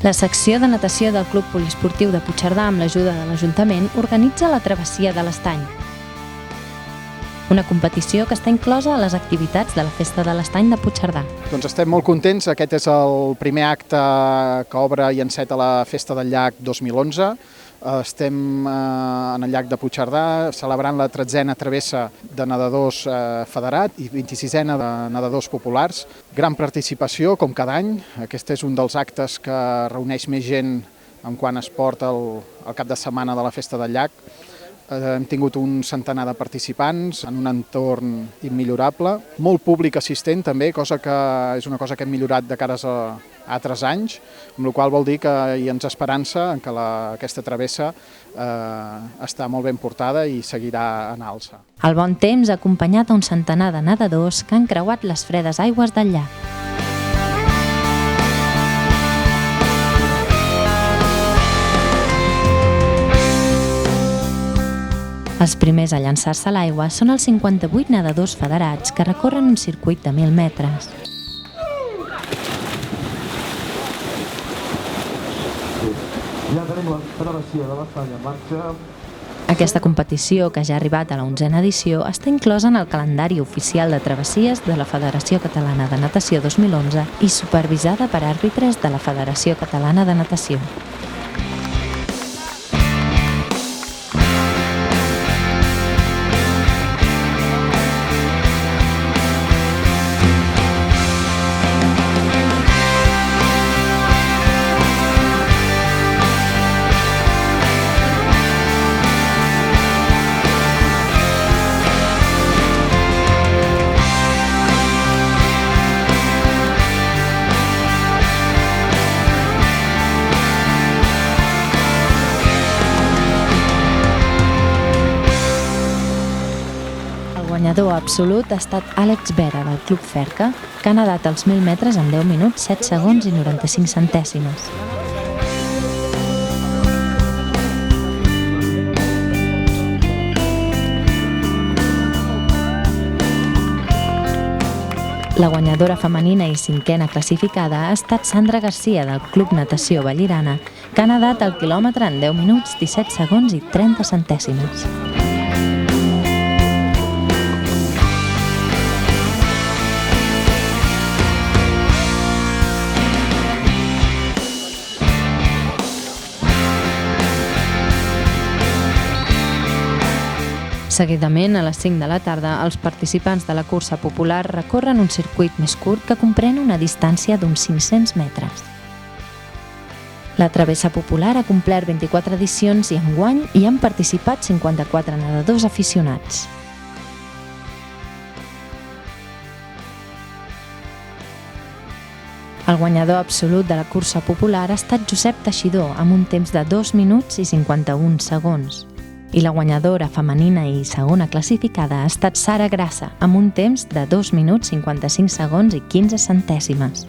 La secció de natació del Club Poliesportiu de Puigcerdà, amb l'ajuda de l'Ajuntament, organitza la travessia de l'Estany. Una competició que està inclosa a les activitats de la Festa de l'Estany de Puigcerdà. Doncs estem molt contents. Aquest és el primer acte que obre i enceta la Festa del Llac 2011. Estem en el llac de Puigcerdà celebrant la 13a travessa de nedadors federat i 26a de nedadors populars. Gran participació, com cada any. Aquest és un dels actes que reuneix més gent en quant a esport el cap de setmana de la Festa del Llac. Hem tingut un centenar de participants en un entorn immillorable. Molt públic assistent també, és una cosa que hem millorat de cares a altres anys, amb la qual vol dir que hi ha esperança que aquesta travessa està molt ben portada i seguirà en alça. El bon temps ha acompanyat a un centenar de nedadors que han creuat les fredes aigües del llac. Els primers a llançar-se a l'aigua són els 58 nedadors federats que recorren un circuit de 1.000 metres. Ja tenim la travessia de l'Estany en marxa. Aquesta competició, que ja ha arribat a la 11a edició, està inclosa en el calendari oficial de travessies de la Federació Catalana de Natació 2011 i supervisada per àrbitres de la Federació Catalana de Natació. El guanyador absolut ha estat Àlex Vera, del Club Ferca, que ha nedat els 1.000 metres en 10 minuts, 7 segons i 95 centèsimes. La guanyadora femenina i 5a classificada ha estat Sandra Garcia, del Club Natació Vallirana, que ha nedat el quilòmetre en 10 minuts, 17 segons i 30 centèsimes. Seguidament, a les 5 de la tarda, els participants de la cursa popular recorren un circuit més curt que comprèn una distància d'uns 500 metres. La travessa popular ha complert 24 edicions i enguany hi han participat 54 nedadors aficionats. El guanyador absolut de la cursa popular ha estat Josep Teixidor, amb un temps de 2 minuts i 51 segons. I la guanyadora femenina i segona classificada ha estat Sara Grassa, amb un temps de 2 minuts, 55 segons i 15 centèsimes.